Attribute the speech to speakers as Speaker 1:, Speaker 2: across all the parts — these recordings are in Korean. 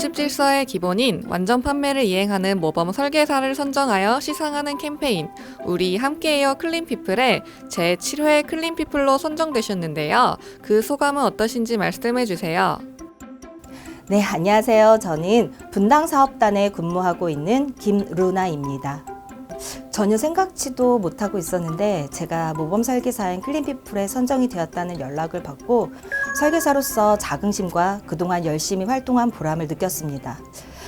Speaker 1: 공식 질서의 기본인 완전 판매를 이행하는 모범 설계사를 선정하여 시상하는 캠페인 우리 함께해요 클린피플의 제7회 클린피플로 선정되셨는데요. 그 소감은 어떠신지 말씀해 주세요.
Speaker 2: 네, 안녕하세요. 저는 분당사업단에 근무하고 있는 김루나입니다. 전혀 생각지도 못하고 있었는데 제가 모범 설계사인 클린피플에 선정이 되었다는 연락을 받고 설계사로서 자긍심과 그동안 열심히 활동한 보람을 느꼈습니다.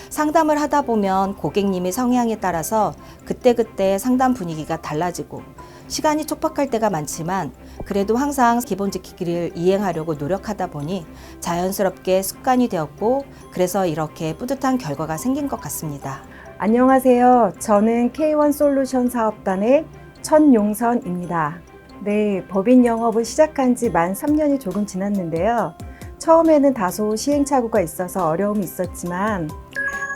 Speaker 2: 상담을 하다 보면 고객님의 성향에 따라서 그때그때 상담 분위기가 달라지고 시간이 촉박할 때가 많지만 그래도 항상 기본 지키기를 이행하려고 노력하다 보니 자연스럽게 습관이 되었고 그래서 이렇게 뿌듯한 결과가 생긴 것 같습니다.
Speaker 3: 안녕하세요. 저는 K1 솔루션 사업단의 천용선입니다. 네, 법인 영업을 시작한 지 만 3년이 조금 지났는데요. 처음에는 다소 시행착오가 있어서 어려움이 있었지만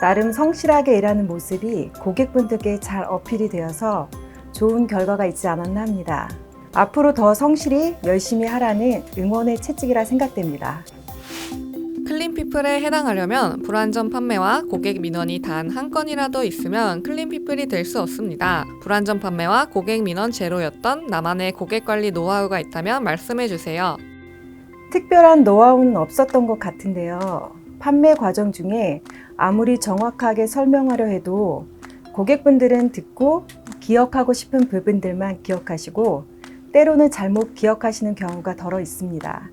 Speaker 3: 나름 성실하게 일하는 모습이 고객분들께 잘 어필이 되어서 좋은 결과가 있지 않았나 합니다. 앞으로 더 성실히 열심히 하라는 응원의 채찍이라 생각됩니다.
Speaker 1: 클린피플에 해당하려면 불완전 판매와 고객 민원이 단 한 건이라도 있으면 클린피플이 될 수 없습니다. 불완전 판매와 고객 민원 제로였던 나만의 고객 관리 노하우가 있다면 말씀해 주세요.
Speaker 3: 특별한 노하우는 없었던 것 같은데요. 판매 과정 중에 아무리 정확하게 설명하려 해도 고객분들은 듣고 기억하고 싶은 부분들만 기억하시고 때로는 잘못 기억하시는 경우가 덜어 있습니다.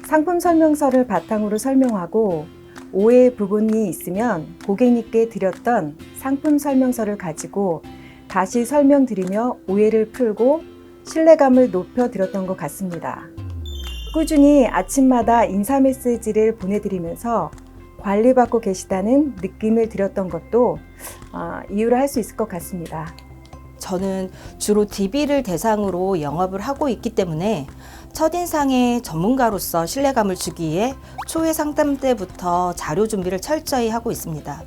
Speaker 3: 상품 설명서를 바탕으로 설명하고 오해 부분이 있으면 고객님께 드렸던 상품 설명서를 가지고 다시 설명드리며 오해를 풀고 신뢰감을 높여드렸던 것 같습니다. 꾸준히 아침마다 인사 메시지를 보내드리면서 관리받고 계시다는 느낌을 드렸던 것도 이유를 할 수 있을 것 같습니다.
Speaker 2: 저는 주로 DB를 대상으로 영업을 하고 있기 때문에 첫인상의 전문가로서 신뢰감을 주기 위해 초회 상담 때부터 자료 준비를 철저히 하고 있습니다.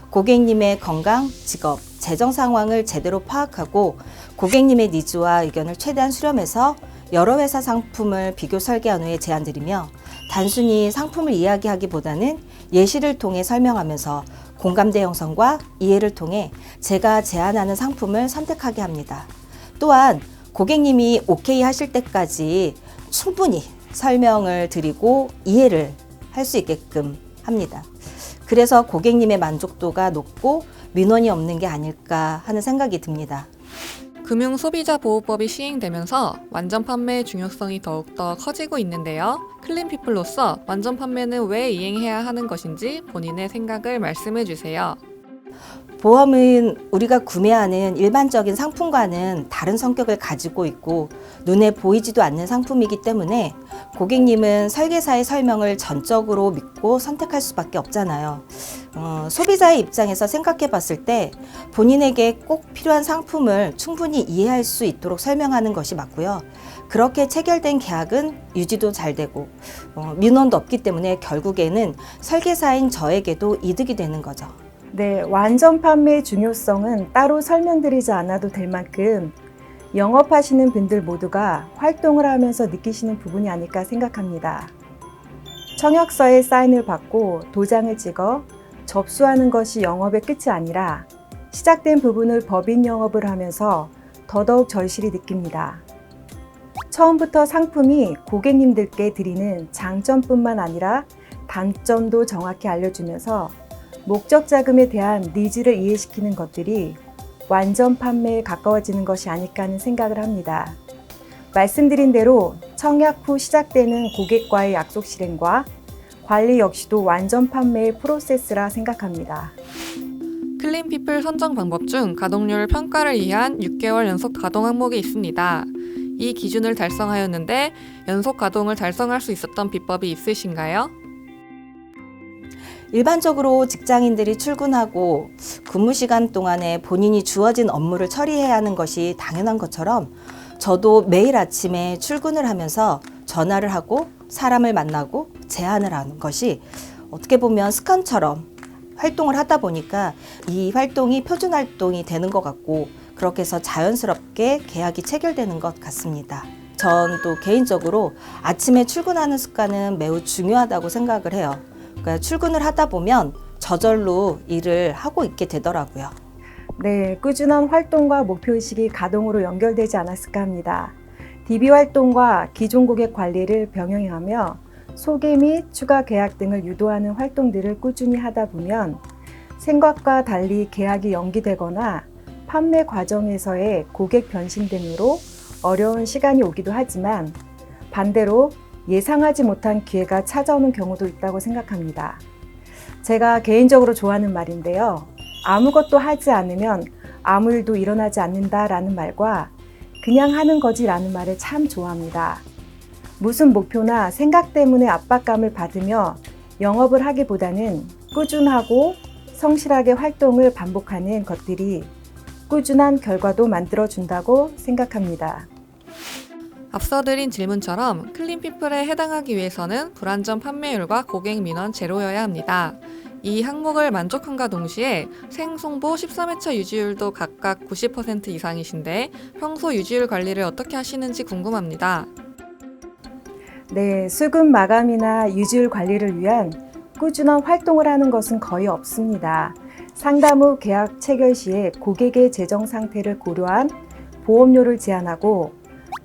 Speaker 2: 고객님의 건강, 직업, 재정 상황을 제대로 파악하고 고객님의 니즈와 의견을 최대한 수렴해서 여러 회사 상품을 비교 설계한 후에 제안드리며 단순히 상품을 이야기하기보다는 예시를 통해 설명하면서 공감대 형성과 이해를 통해 제가 제안하는 상품을 선택하게 합니다. 또한 고객님이 오케이 하실 때까지 충분히 설명을 드리고 이해를 할 수 있게끔 합니다. 그래서 고객님의 만족도가 높고 민원이 없는 게 아닐까 하는 생각이 듭니다.
Speaker 1: 금융소비자보호법이 시행되면서 완전 판매의 중요성이 더욱더 커지고 있는데요. 클린피플로서 완전 판매는 왜 이행해야 하는 것인지 본인의 생각을 말씀해 주세요.
Speaker 2: 보험은 우리가 구매하는 일반적인 상품과는 다른 성격을 가지고 있고 눈에 보이지도 않는 상품이기 때문에 고객님은 설계사의 설명을 전적으로 믿고 선택할 수밖에 없잖아요. 소비자의 입장에서 생각해 봤을 때 본인에게 꼭 필요한 상품을 충분히 이해할 수 있도록 설명하는 것이 맞고요. 그렇게 체결된 계약은 유지도 잘 되고 민원도 없기 때문에 결국에는 설계사인 저에게도 이득이 되는 거죠.
Speaker 3: 네, 완전 판매의 중요성은 따로 설명드리지 않아도 될 만큼 영업하시는 분들 모두가 활동을 하면서 느끼시는 부분이 아닐까 생각합니다. 청약서에 사인을 받고 도장을 찍어 접수하는 것이 영업의 끝이 아니라 시작된 부분을 법인 영업을 하면서 더더욱 절실히 느낍니다. 처음부터 상품이 고객님들께 드리는 장점뿐만 아니라 단점도 정확히 알려주면서 목적 자금에 대한 니즈를 이해시키는 것들이 완전 판매에 가까워지는 것이 아닐까 하는 생각을 합니다. 말씀드린 대로 청약 후 시작되는 고객과의 약속 실행과 관리 역시도 완전 판매의 프로세스라 생각합니다.
Speaker 1: 클린피플 선정 방법 중 가동률 평가를 위한 6개월 연속 가동 항목이 있습니다. 이 기준을 달성하였는데 연속 가동을 달성할 수 있었던 비법이 있으신가요?
Speaker 2: 일반적으로 직장인들이 출근하고 근무 시간 동안에 본인이 주어진 업무를 처리해야 하는 것이 당연한 것처럼 저도 매일 아침에 출근을 하면서 전화를 하고 사람을 만나고 제안을 하는 것이 어떻게 보면 습관처럼 활동을 하다 보니까 이 활동이 표준 활동이 되는 것 같고 그렇게 해서 자연스럽게 계약이 체결되는 것 같습니다. 전 또 개인적으로 아침에 출근하는 습관은 매우 중요하다고 생각을 해요. 그러니까 출근을 하다 보면 저절로 일을 하고 있게 되더라고요.
Speaker 3: 네, 꾸준한 활동과 목표의식이 가동으로 연결되지 않았을까 합니다. DB 활동과 기존 고객 관리를 병행하며 소개 및 추가 계약 등을 유도하는 활동들을 꾸준히 하다 보면 생각과 달리 계약이 연기되거나 판매 과정에서의 고객 변신 등으로 어려운 시간이 오기도 하지만 반대로 예상하지 못한 기회가 찾아오는 경우도 있다고 생각합니다. 제가 개인적으로 좋아하는 말인데요. 아무것도 하지 않으면 아무 일도 일어나지 않는다라는 말과 그냥 하는 거지라는 말을 참 좋아합니다. 무슨 목표나 생각 때문에 압박감을 받으며 영업을 하기보다는 꾸준하고 성실하게 활동을 반복하는 것들이 꾸준한 결과도 만들어준다고 생각합니다.
Speaker 1: 앞서 드린 질문처럼 클린피플에 해당하기 위해서는 불안전 판매율과 고객 민원 제로여야 합니다. 이 항목을 만족함과 동시에 생송보 13회차 유지율도 각각 90% 이상이신데 평소 유지율 관리를 어떻게 하시는지 궁금합니다.
Speaker 3: 네, 수급 마감이나 유지율 관리를 위한 꾸준한 활동을 하는 것은 거의 없습니다. 상담 후 계약 체결 시에 고객의 재정 상태를 고려한 보험료를 제한하고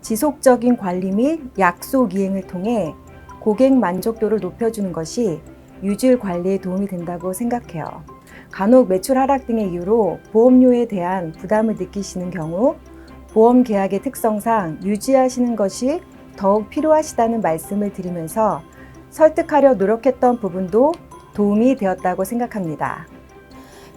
Speaker 3: 지속적인 관리 및 약속 이행을 통해 고객 만족도를 높여주는 것이 유지율 관리에 도움이 된다고 생각해요. 간혹 매출 하락 등의 이유로 보험료에 대한 부담을 느끼시는 경우 보험 계약의 특성상 유지하시는 것이 더욱 필요하시다는 말씀을 드리면서 설득하려 노력했던 부분도 도움이 되었다고 생각합니다.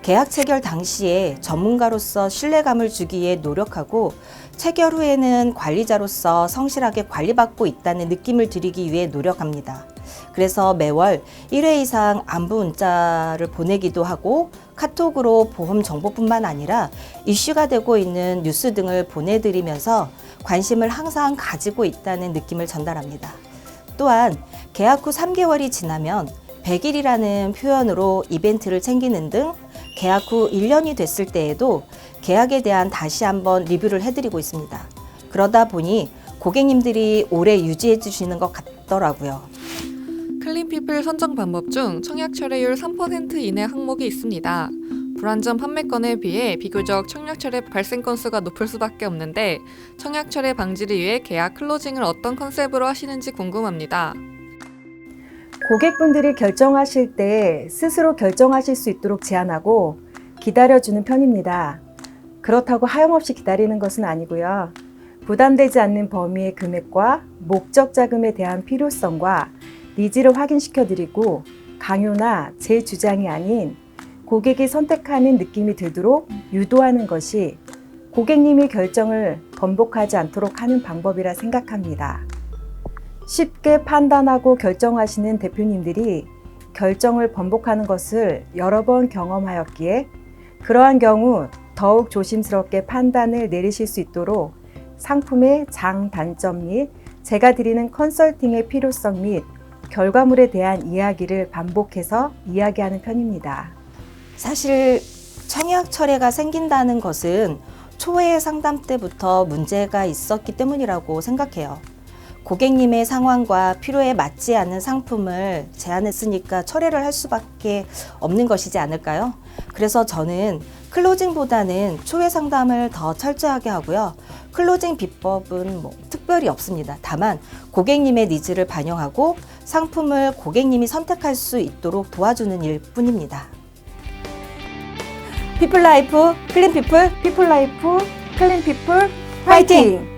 Speaker 2: 계약 체결 당시에 전문가로서 신뢰감을 주기에 노력하고 체결 후에는 관리자로서 성실하게 관리받고 있다는 느낌을 드리기 위해 노력합니다. 그래서 매월 1회 이상 안부 문자를 보내기도 하고 카톡으로 보험 정보뿐만 아니라 이슈가 되고 있는 뉴스 등을 보내드리면서 관심을 항상 가지고 있다는 느낌을 전달합니다. 또한 계약 후 3개월이 지나면 100일이라는 표현으로 이벤트를 챙기는 등 계약 후 1년이 됐을 때에도 계약에 대한 다시 한번 리뷰를 해드리고 있습니다. 그러다 보니 고객님들이 오래 유지해 주시는 것 같더라고요.
Speaker 1: 클린피플 선정 방법 중 청약 철회율 3% 이내 항목이 있습니다. 불안전 판매건에 비해 비교적 청약 철회 발생 건수가 높을 수밖에 없는데 청약 철회 방지를 위해 계약 클로징을 어떤 컨셉으로 하시는지 궁금합니다.
Speaker 3: 고객분들이 결정하실 때 스스로 결정하실 수 있도록 제한하고 기다려주는 편입니다. 그렇다고 하염없이 기다리는 것은 아니고요. 부담되지 않는 범위의 금액과 목적 자금에 대한 필요성과 니즈를 확인시켜드리고 강요나 제 주장이 아닌 고객이 선택하는 느낌이 들도록 유도하는 것이 고객님이 결정을 번복하지 않도록 하는 방법이라 생각합니다. 쉽게 판단하고 결정하시는 대표님들이 결정을 번복하는 것을 여러 번 경험하였기에 그러한 경우 더욱 조심스럽게 판단을 내리실 수 있도록 상품의 장단점 및 제가 드리는 컨설팅의 필요성 및 결과물에 대한 이야기를 반복해서 이야기하는 편입니다.
Speaker 2: 사실 청약 철회가 생긴다는 것은 초회 상담 때부터 문제가 있었기 때문이라고 생각해요. 고객님의 상황과 필요에 맞지 않는 상품을 제안했으니까 철회를 할 수밖에 없는 것이지 않을까요? 그래서 저는 클로징보다는 초회 상담을 더 철저하게 하고요. 클로징 비법은 특별히 없습니다. 다만 고객님의 니즈를 반영하고 상품을 고객님이 선택할 수 있도록 도와주는 일뿐입니다. 피플라이프 클린피플
Speaker 3: 피플라이프 클린피플
Speaker 2: 화이팅!